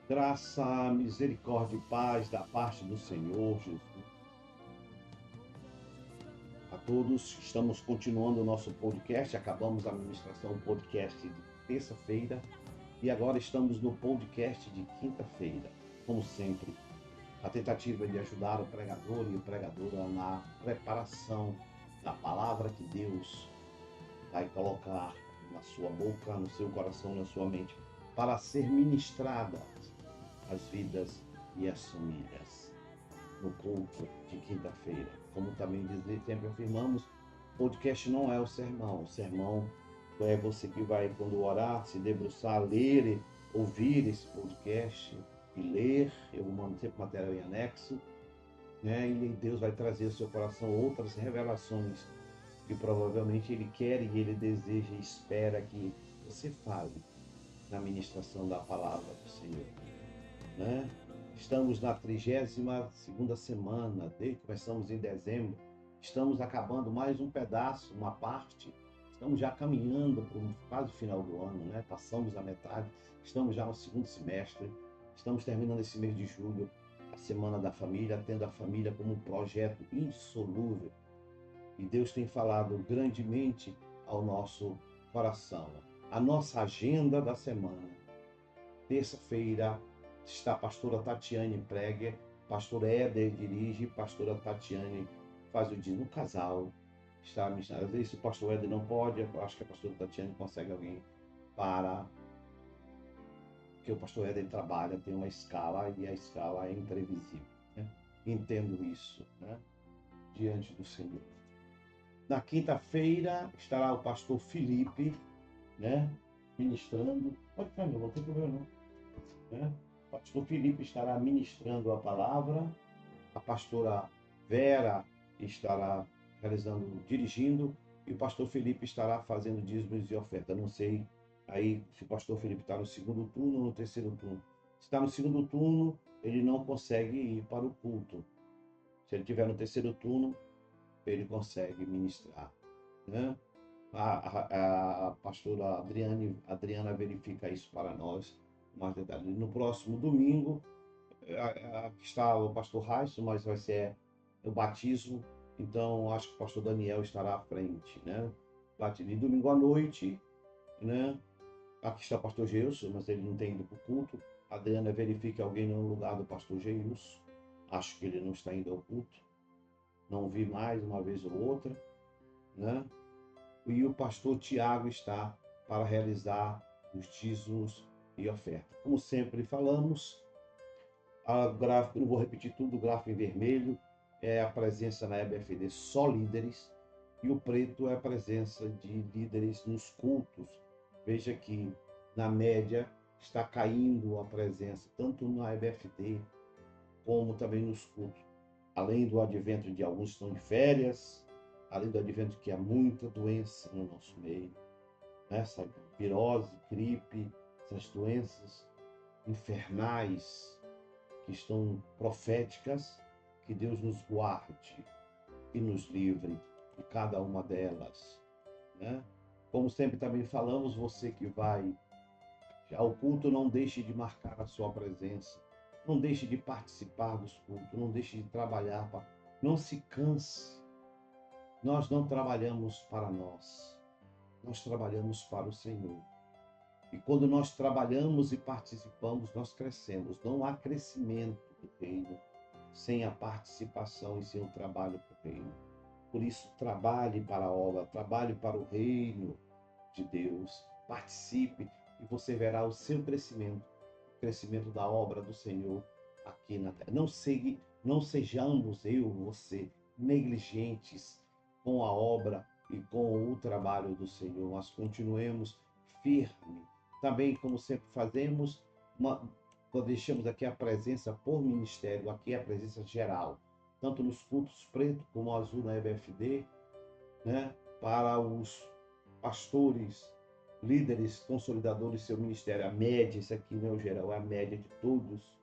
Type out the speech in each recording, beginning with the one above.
Graça, misericórdia e paz da parte do Senhor Jesus a todos. Estamos continuando o nosso podcast. Acabamos a ministração do podcast de terça-feira e agora estamos no podcast de quinta-feira. Como sempre, a tentativa de ajudar o pregador e a pregadora na preparação da palavra que Deus vai colocar na sua boca, no seu coração, na sua mente, para ser ministrada às vidas e às famílias no culto de quinta-feira. Como também sempre afirmamos, podcast não é o sermão. O sermão é você que vai, quando orar, se debruçar, ler, ouvir esse podcast e ler. Eu mando sempre material em anexo, né? E Deus vai trazer ao seu coração outras revelações que provavelmente Ele quer e Ele deseja e espera que você fale na ministração da palavra do Senhor, né? Estamos na 32ª semana, desde que começamos em dezembro, estamos acabando mais um pedaço, uma parte, estamos já caminhando para quase o final do ano, né? Passamos a metade, estamos já no segundo semestre, estamos terminando esse mês de julho, a Semana da Família, tendo a família como um projeto insolúvel. E Deus tem falado grandemente ao nosso coração. A nossa agenda da semana. Terça-feira está a pastora Tatiane Preger, pastor Éder dirige, pastora Tatiane faz o dia no casal. Está missionário. Às vezes o pastor Éder não pode, eu acho que a pastora Tatiane consegue alguém para que o pastor Éder trabalha, tem uma escala e a escala é imprevisível, né? Entendo isso, né? Diante do Senhor. Na quinta-feira estará o pastor Felipe, né? Ministrando. Pode ficar, não tem problema não, né? O pastor Felipe estará ministrando a palavra, a pastora Vera estará realizando, dirigindo, e o pastor Felipe estará fazendo dízimos e oferta. Não sei aí se o pastor Felipe está no segundo turno ou no terceiro turno. Se está no segundo turno, ele não consegue ir para o culto. Se ele estiver no terceiro turno, ele consegue ministrar, né? A pastora Adriana verifica isso para nós, mais detalhes. No próximo domingo, está o pastor Raíssa, mas vai ser o batismo, então acho que o pastor Daniel estará à frente, né? Batismo. E domingo à noite, né? Aqui está o pastor Geilson, mas ele não tem ido para o culto. A Adriana verifica alguém no lugar do pastor Geilson. Acho que ele não está indo ao culto. Não vi mais uma vez ou outra, né? E o pastor Tiago está para realizar os dízimos e oferta. Como sempre falamos, a gráfico, não vou repetir tudo, o gráfico em vermelho é a presença na EBFD só líderes e o preto é a presença de líderes nos cultos. Veja que, na média, está caindo a presença tanto na EBFD como também nos cultos. Além do advento de alguns estão de férias, além do advento que há muita doença no nosso meio, né? Essa virose, gripe, essas doenças infernais que estão proféticas, que Deus nos guarde e nos livre de cada uma delas, né? Como sempre também falamos, você que vai ao culto, não deixe de marcar a sua presença, não deixe de participar dos cultos, não deixe de trabalhar, não se canse. Nós não trabalhamos para nós trabalhamos para o Senhor. E quando nós trabalhamos e participamos, nós crescemos. Não há crescimento do reino sem a participação e sem o trabalho para o reino. Por isso, trabalhe para a obra, trabalhe para o reino de Deus. Participe e você verá o seu crescimento, o crescimento da obra do Senhor aqui na terra. Não sejamos eu, você, negligentes com a obra e com o trabalho do Senhor, mas continuemos firmes. Também, como sempre fazemos, nós deixamos aqui a presença por ministério, aqui é a presença geral, tanto nos cultos preto como azul na EBFD, né? Para os pastores, líderes, consolidadores do seu ministério. A média, isso aqui não é o geral, é a média de todos.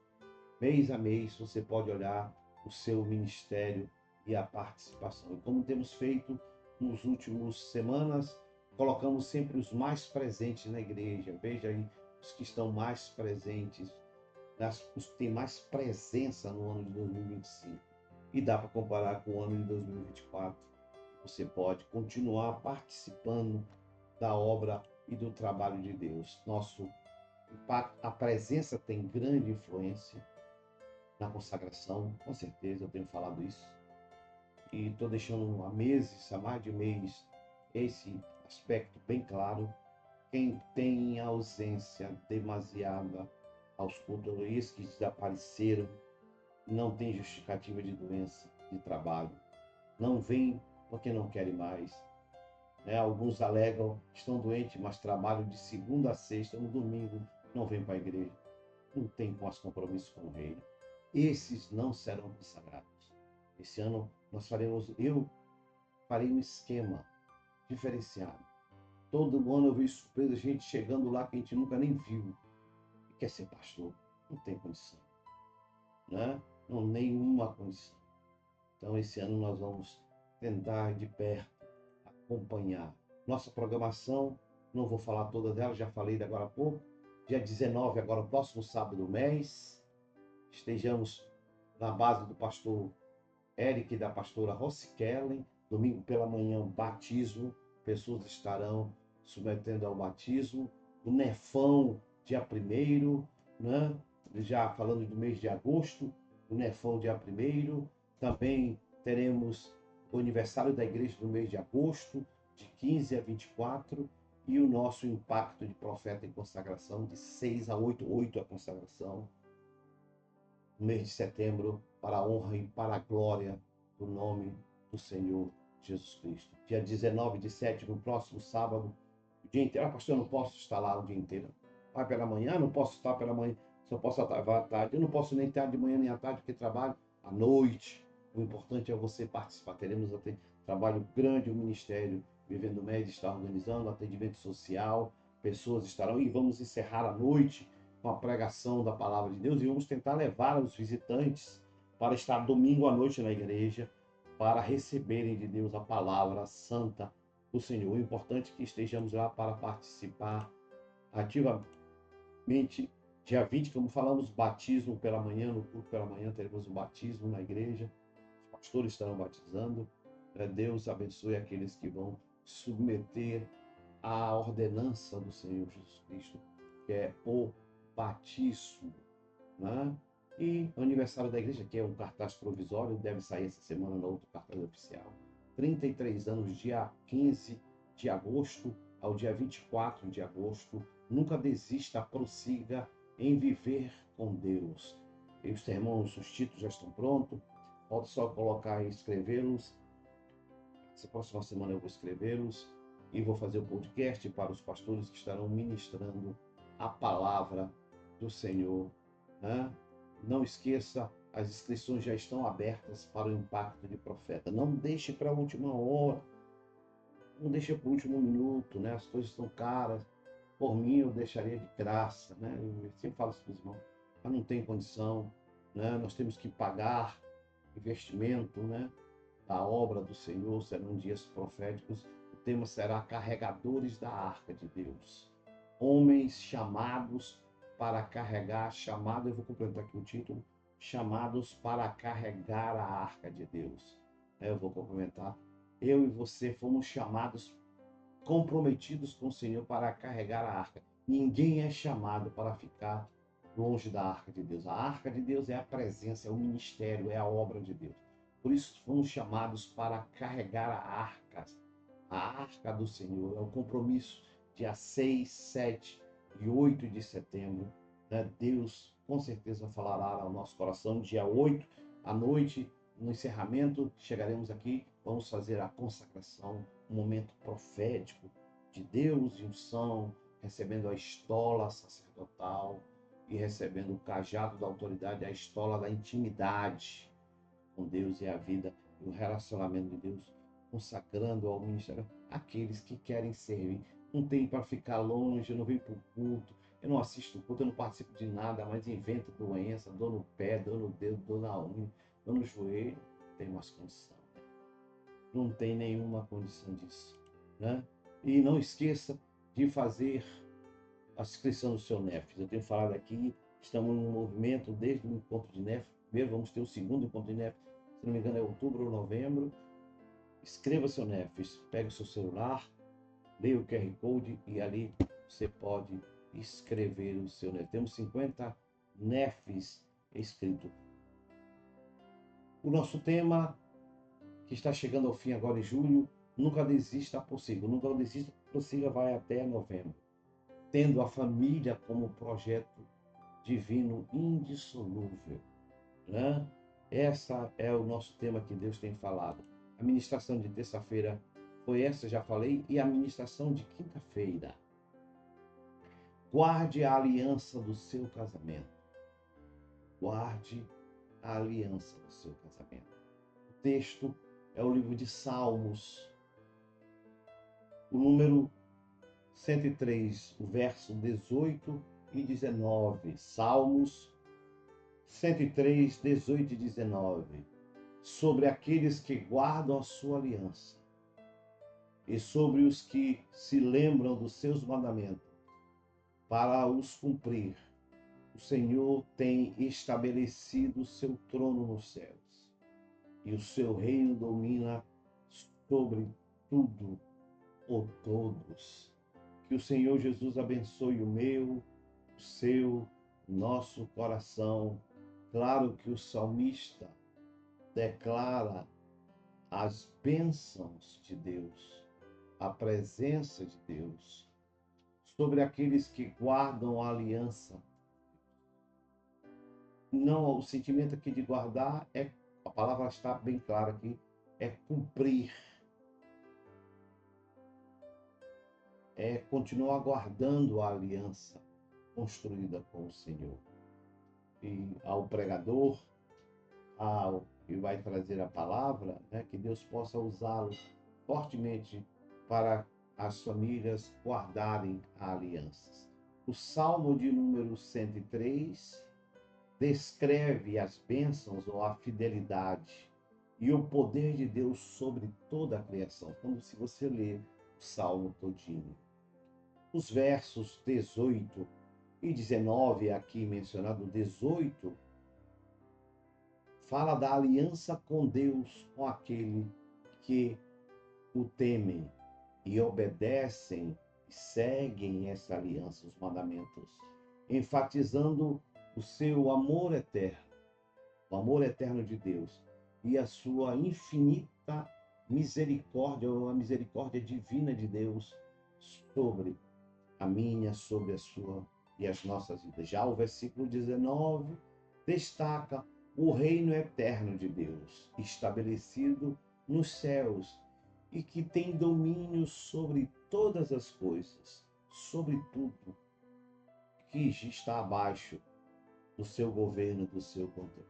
Mês a mês você pode olhar o seu ministério e a participação. E como temos feito nos últimos semanas, colocamos sempre os mais presentes na igreja. Veja aí os que estão mais presentes os que têm mais presença no ano de 2025. E dá para comparar com o ano de 2024. Você pode continuar participando da obra e do trabalho de Deus. Nosso impacto, a presença tem grande influência na consagração, com certeza, eu tenho falado isso. E estou deixando há meses, há mais de um mês, esse aspecto bem claro. Quem tem ausência demasiada aos cultos, esses que desapareceram, não tem justificativa de doença, de trabalho, não vem porque não querem mais. Né? Alguns alegam que estão doentes, mas trabalham de segunda a sexta, no domingo não vêm para a igreja, não tem mais compromisso com o reino. Esses não serão consagrados. Esse ano eu farei um esquema diferenciado. Todo ano eu vejo surpresa, gente chegando lá que a gente nunca nem viu e quer ser pastor. Não tem condição, né? Não, nenhuma condição. Então, esse ano nós vamos tentar de perto acompanhar. Nossa programação, não vou falar toda dela, já falei de agora há pouco. Dia 19, agora o próximo sábado do mês, estejamos na base do pastor Eric e da pastora Rossi Kellen. Domingo pela manhã, batismo. Pessoas estarão submetendo ao batismo. O Nefão, dia 1º, né? Já falando do mês de agosto, o Nefão, dia 1º. Também teremos o aniversário da igreja no mês de agosto, de 15 a 24, e o nosso impacto de profeta em consagração, de 6 a 8, 8 a consagração, no mês de setembro, para a honra e para a glória do nome do Senhor Jesus Cristo. Dia 19 de setembro, no próximo sábado, o dia inteiro. Pastor, eu não posso estar lá o dia inteiro. Vai pela manhã, não posso estar pela manhã, só posso estar à tarde. Eu não posso nem estar de manhã nem à tarde, porque trabalho à noite. O importante é você participar. Teremos até trabalho grande, o Ministério Vivendo Médio está organizando, atendimento social, pessoas estarão, e vamos encerrar a noite com a pregação da palavra de Deus, e vamos tentar levar os visitantes para estar domingo à noite na igreja, para receberem de Deus a palavra santa do Senhor. O importante é que estejamos lá para participar ativamente. Dia 20, como falamos, batismo pela manhã, no culto pela manhã teremos um batismo na igreja, os pastores estarão batizando. Deus abençoe aqueles que vão submeter à ordenança do Senhor Jesus Cristo, que é o batismo, né? E o aniversário da igreja, que é um cartaz provisório, deve sair essa semana no outro cartaz oficial. 33 anos, dia 15 de agosto ao dia 24 de agosto. Nunca desista, prossiga em viver com Deus. E os sermões, os títulos já estão prontos. Pode só colocar e escrevê-los. Essa próxima semana eu vou escrevê-los e vou fazer o podcast para os pastores que estarão ministrando a palavra do Senhor, né? Não esqueça, as inscrições já estão abertas para o impacto de profeta. Não deixe para a última hora, não deixe para o último minuto, né? As coisas estão caras. Por mim, eu deixaria de graça, né? Eu sempre falo isso para os irmãos, mas não tem condição, né? Nós temos que pagar investimento, né? Da obra do Senhor. Serão dias proféticos. O tema será carregadores da arca de Deus. Homens chamados para carregar, eu vou complementar aqui o título, chamados para carregar a arca de Deus. Eu vou complementar. Eu e você fomos chamados, comprometidos com o Senhor para carregar a arca. Ninguém é chamado para ficar longe da arca de Deus. A arca de Deus é a presença, é o ministério, é a obra de Deus. Por isso fomos chamados para carregar a arca do Senhor. É o compromisso dia 6, 7 e 8 de setembro. Né? Deus com certeza falará ao nosso coração. Dia 8 à noite, no encerramento, chegaremos aqui, vamos fazer a consagração, um momento profético de Deus e unção, recebendo a estola sacerdotal e recebendo o cajado da autoridade, a estola da intimidade com Deus e a vida e o relacionamento de Deus, consagrando ao ministério aqueles que querem servir. Não tem para ficar longe, eu não venho para o culto, eu não assisto o culto, eu não participo de nada, mas invento doença, dor no pé, dor no dedo, dor na unha, dor no joelho. Não tem mais condição. Não tem nenhuma condição disso, né? E não esqueça de fazer a inscrição do seu NEF. Eu tenho falado aqui, Estamos no movimento desde o encontro de Nef. Primeiro vamos ter o segundo encontro de Nef, se não me engano é outubro ou novembro. Escreva seu Nefs, pegue o seu celular, leia o QR Code e ali você pode escrever o seu Nef. Temos 50 Nefs escritos. O nosso tema, que está chegando ao fim agora em julho, nunca desista, prossiga. Nunca desista, prossiga, vai até novembro. Tendo a família como projeto divino indissolúvel, né? Essa é o nosso tema que Deus tem falado. A ministração de terça-feira foi essa, já falei, e a ministração de quinta-feira. Guarde a aliança do seu casamento. Guarde a aliança do seu casamento. O texto é o livro de Salmos, o número 103, o verso 18 e 19. Salmos 103, 18 e 19. Sobre aqueles que guardam a sua aliança e sobre os que se lembram dos seus mandamentos para os cumprir. O Senhor tem estabelecido o seu trono nos céus e o seu reino domina sobre tudo ou todos. Que o Senhor Jesus abençoe o meu, o seu, nosso coração. Claro que o salmista declara as bênçãos de Deus, a presença de Deus sobre aqueles que guardam a aliança. Não, o sentimento aqui de guardar é, a palavra está bem clara aqui, é cumprir, é continuar guardando a aliança construída com o Senhor. E ao pregador, ao que vai trazer a palavra, né, que Deus possa usá-lo fortemente para as famílias guardarem a aliança. O Salmo de número 103 descreve as bênçãos ou a fidelidade e o poder de Deus sobre toda a criação. Como se você ler o Salmo todinho. Os versos 18 e 19, aqui mencionado 18, fala da aliança com Deus, com aquele que o temem e obedecem e seguem essa aliança, os mandamentos, enfatizando o seu amor eterno, o amor eterno de Deus e a sua infinita misericórdia, ou a misericórdia divina de Deus sobre a minha, sobre a sua e as nossas vidas. Já o versículo 19 destaca o reino eterno de Deus, estabelecido nos céus e que tem domínio sobre todas as coisas, sobre tudo que está abaixo do seu governo, do seu controle.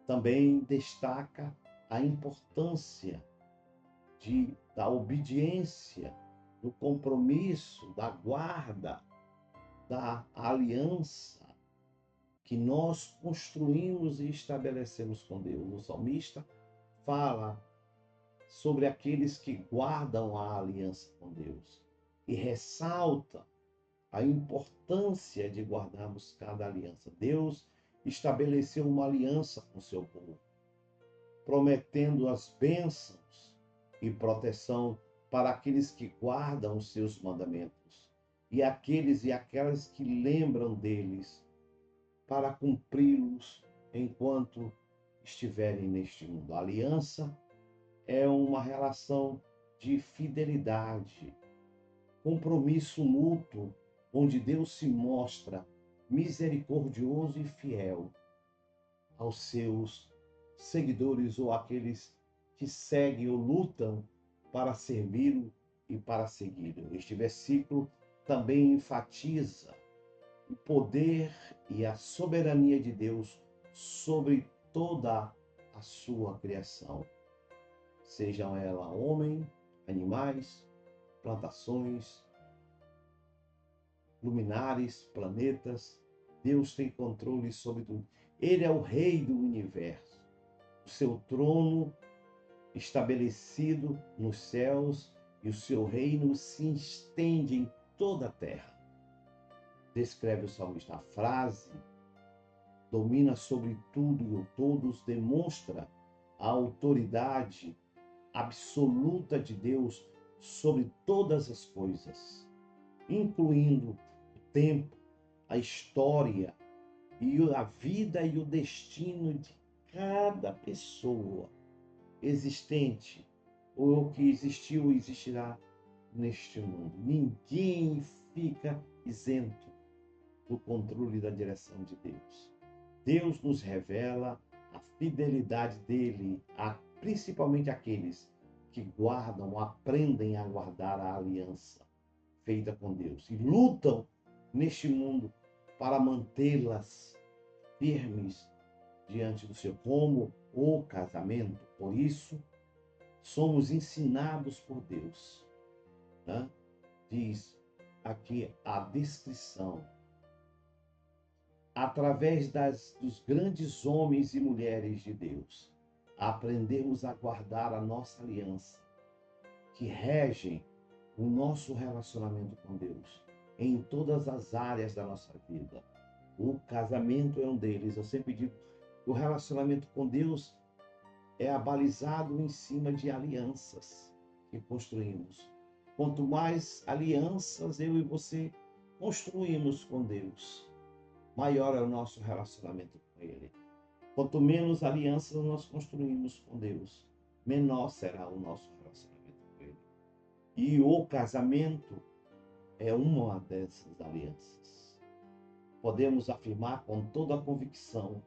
Também destaca a importância da obediência, do compromisso, da guarda, da aliança que nós construímos e estabelecemos com Deus. O salmista fala sobre aqueles que guardam a aliança com Deus e ressalta a importância de guardarmos cada aliança. Deus estabeleceu uma aliança com seu povo, prometendo as bênçãos e proteção para aqueles que guardam os seus mandamentos e aqueles e aquelas que lembram deles para cumpri-los enquanto estiverem neste mundo. A aliança é uma relação de fidelidade, compromisso mútuo, onde Deus se mostra misericordioso e fiel aos seus seguidores ou aqueles que seguem ou lutam para servi-lo e para segui-lo. Este versículo também enfatiza o poder e a soberania de Deus sobre toda a sua criação, sejam ela homem, animais, plantações, luminares, planetas. Deus tem controle sobre tudo. Ele é o rei do universo. O seu trono estabelecido nos céus e o seu reino se estende em toda a terra. Descreve o salmista. A frase domina sobre tudo e todos, demonstra a autoridade absoluta de Deus sobre todas as coisas, incluindo o tempo, a história e a vida e o destino de cada pessoa existente ou que existiu ou existirá neste mundo. Ninguém fica isento do controle da direção de Deus. Deus nos revela a fidelidade dele, principalmente aqueles que guardam, aprendem a guardar a aliança feita com Deus e lutam neste mundo para mantê-las firmes diante do Senhor, como o casamento. Por isso, somos ensinados por Deus, né? Diz aqui a descrição, através dos grandes homens e mulheres de Deus, aprendemos a guardar a nossa aliança, que regem o nosso relacionamento com Deus em todas as áreas da nossa vida. O casamento é um deles. Eu sempre digo que o relacionamento com Deus é abalizado em cima de alianças que construímos. Quanto mais alianças eu e você construímos com Deus, maior é o nosso relacionamento com Ele. Quanto menos alianças nós construímos com Deus, menor será o nosso relacionamento com Ele. E o casamento é uma dessas alianças. Podemos afirmar com toda a convicção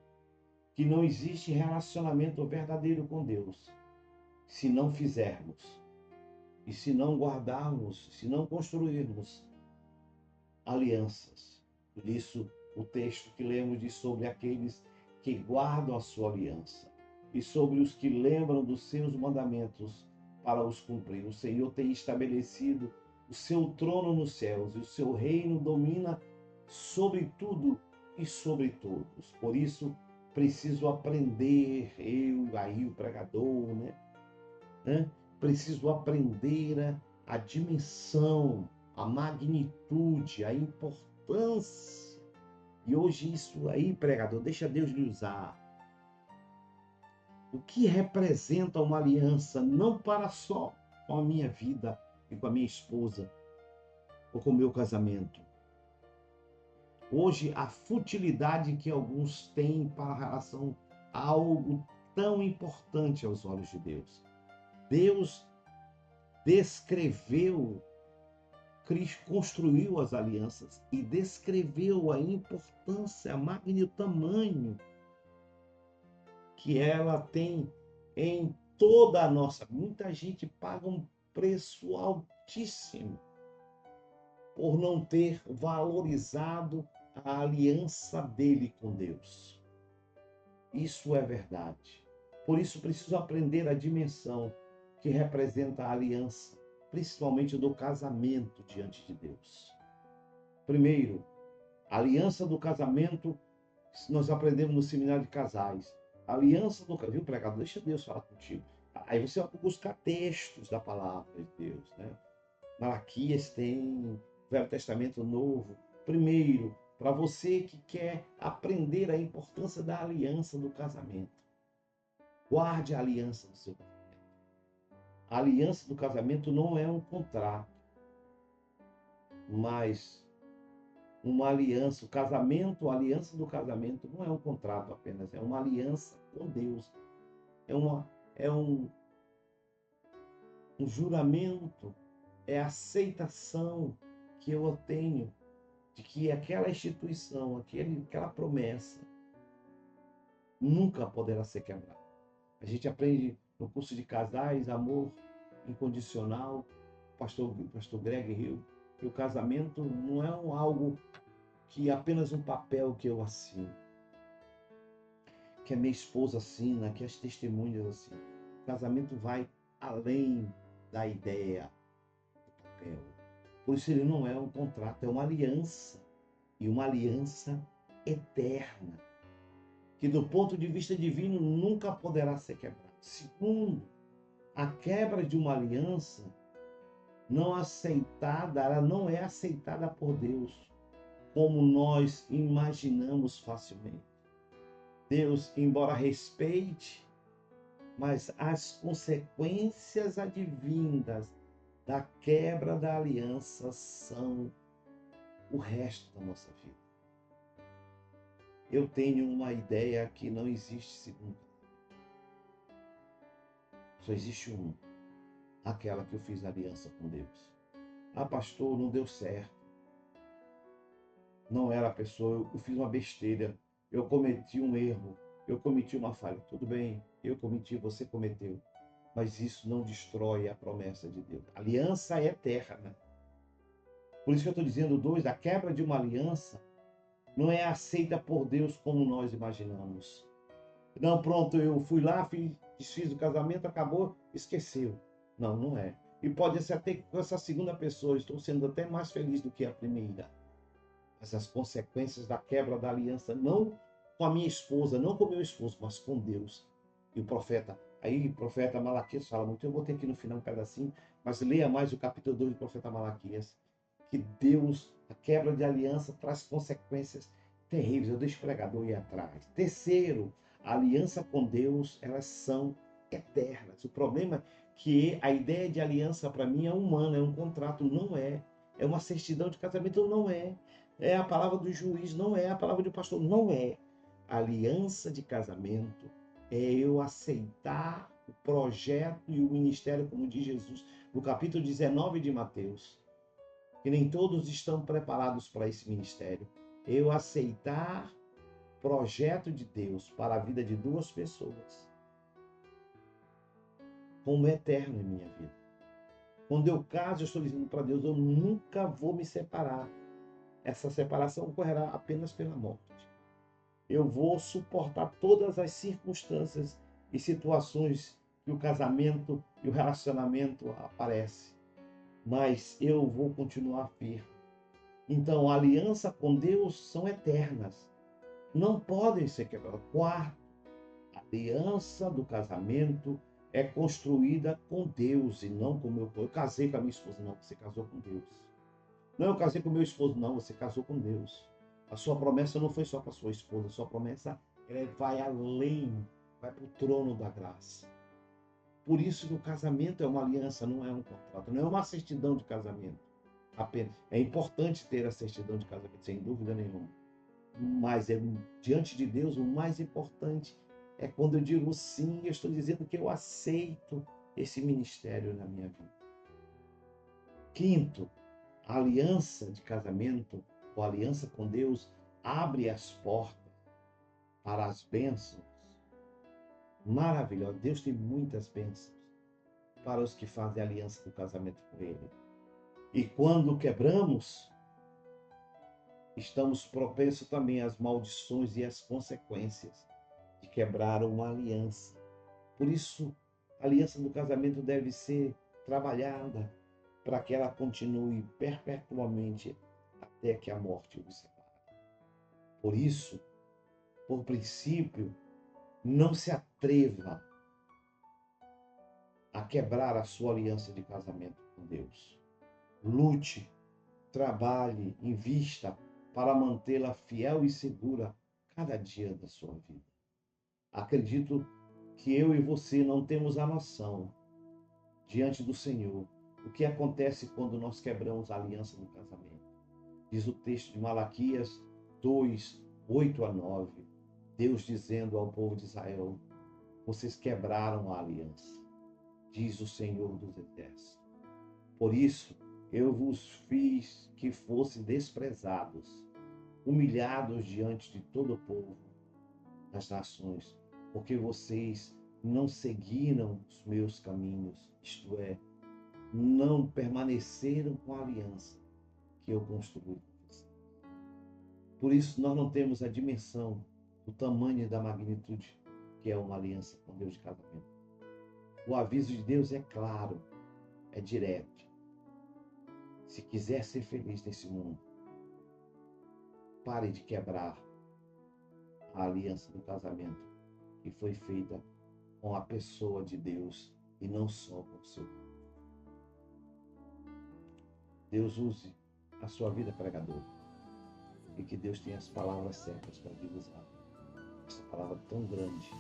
que não existe relacionamento verdadeiro com Deus se não fizermos e se não guardarmos, se não construirmos alianças. Por isso, o texto que lemos diz sobre aqueles que guardam a sua aliança e sobre os que lembram dos seus mandamentos para os cumprir. O Senhor tem estabelecido o seu trono nos céus e o seu reino domina sobre tudo e sobre todos. Por isso, preciso aprender, o pregador, né? Preciso aprender a dimensão, a magnitude, a importância. E hoje isso aí, pregador, deixa Deus lhe usar. O que representa uma aliança, não para só com a minha vida e com a minha esposa, ou com o meu casamento. Hoje, a futilidade que alguns têm para relação a algo tão importante aos olhos de Deus. Deus descreveu, construiu as alianças e descreveu a importância, o tamanho que ela tem em toda a nossa. Muita gente paga um preço altíssimo por não ter valorizado a aliança dele com Deus. Isso é verdade. Por isso preciso aprender a dimensão que representa a aliança, principalmente do casamento diante de Deus. Primeiro, a aliança do casamento, nós aprendemos no seminário de casais. A aliança do casamento, viu, pregador? Deixa Deus falar contigo. Aí você vai buscar textos da palavra de Deus, né? Malaquias tem, Velho Testamento Novo. Primeiro, para você que quer aprender a importância da aliança do casamento, guarde a aliança do seu casamento. A aliança do casamento não é um contrato, mas uma aliança. O casamento, a aliança do casamento não é um contrato apenas, é uma aliança com Deus. É um juramento, é a aceitação que eu tenho de que aquela instituição, aquela promessa nunca poderá ser quebrada. A gente aprende no curso de casais, amor incondicional, pastor Greg Hill, que o casamento não é algo que é apenas um papel que eu assino, que a minha esposa assina, que as testemunhas assinam. O casamento vai além da ideia do papel. Por isso ele não é um contrato, é uma aliança. E uma aliança eterna, que do ponto de vista divino nunca poderá ser quebrada. Segundo, a quebra de uma aliança não aceitada, ela não é aceitada por Deus, como nós imaginamos facilmente. Deus, embora respeite, mas as consequências advindas da quebra da aliança são o resto da nossa vida. Eu tenho uma ideia que não existe segundo. Só existe um. Aquela que eu fiz aliança com Deus. Ah, pastor, não deu certo. Não era a pessoa, eu fiz uma besteira. Eu cometi um erro. Eu cometi uma falha. Tudo bem, eu cometi, você cometeu. Mas isso não destrói a promessa de Deus. A aliança é eterna. Por isso que eu estou dizendo, dois, a quebra de uma aliança não é aceita por Deus como nós imaginamos. Não, pronto, eu fui lá, desfiz o casamento, acabou, esqueceu. Não, não é. E pode ser até que com essa segunda pessoa, estou sendo até mais feliz do que a primeira. Mas as consequências da quebra da aliança, não com a minha esposa, não com o meu esposo, mas com Deus. E o profeta Malaquias fala muito, eu vou ter aqui no final um pedacinho, mas leia mais o capítulo 2 do profeta Malaquias, que Deus, a quebra de aliança traz consequências terríveis. Eu deixo o pregador ir atrás. Terceiro, a aliança com Deus, elas são eternas. O problema é que a ideia de aliança para mim é humana, é um contrato, não é. É uma certidão de casamento, não é. É a palavra do juiz, não é. A palavra do pastor, não é. A aliança de casamento é eu aceitar o projeto e o ministério, como diz Jesus no capítulo 19 de Mateus, que nem todos estão preparados para esse ministério. Eu aceitar projeto de Deus para a vida de duas pessoas como eterno em minha vida. Quando eu caso, eu estou dizendo para Deus, eu nunca vou me separar. Essa separação ocorrerá apenas pela morte. Eu vou suportar todas as circunstâncias e situações que o casamento e o relacionamento aparece, mas eu vou continuar firme. Então, a aliança com Deus são eternas, não podem ser quebradas. Quarto, a aliança do casamento é construída com Deus e não com o meu. Eu casei com a minha esposa, não, você casou com Deus. Não, eu casei com meu esposo, não, você casou com Deus. A sua promessa não foi só para sua esposa, a sua promessa vai além, vai para o trono da graça. Por isso que o casamento é uma aliança, não é um contrato, não é uma certidão de casamento. Apenas. É importante ter a certidão de casamento, sem dúvida nenhuma. Mas diante de Deus, o mais importante é quando eu digo sim, eu estou dizendo que eu aceito esse ministério na minha vida. Quinto, a aliança de casamento, ou aliança com Deus, abre as portas para as bênçãos maravilhosas. Deus tem muitas bênçãos para os que fazem aliança do casamento com Ele. E quando quebramos, estamos propensos também às maldições e às consequências de quebrar uma aliança. Por isso, a aliança do casamento deve ser trabalhada para que ela continue perpetuamente até que a morte os separe. Por isso, por princípio, não se atreva a quebrar a sua aliança de casamento com Deus. Lute, trabalhe, invista para mantê-la fiel e segura cada dia da sua vida. Acredito que eu e você não temos a noção, diante do Senhor, o que acontece quando nós quebramos a aliança do casamento. Diz o texto de Malaquias 2, 8 a 9, Deus dizendo ao povo de Israel, vocês quebraram a aliança, diz o Senhor dos Exércitos. Por isso, eu vos fiz que fossem desprezados, humilhados diante de todo o povo das nações, porque vocês não seguiram os meus caminhos, isto é, não permaneceram com a aliança que eu construí com vocês. Por isso, nós não temos a dimensão do tamanho e da magnitude que é uma aliança com Deus de casamento. O aviso de Deus é claro, é direto. Se quiser ser feliz nesse mundo, pare de quebrar a aliança do casamento que foi feita com a pessoa de Deus e não só com o seu. Deus use a sua vida, pregador, e que Deus tenha as palavras certas para lhe usar. Esta palavra tão grande.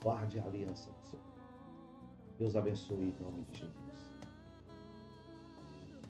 Guarde a aliança do Senhor. Deus abençoe em nome de Jesus.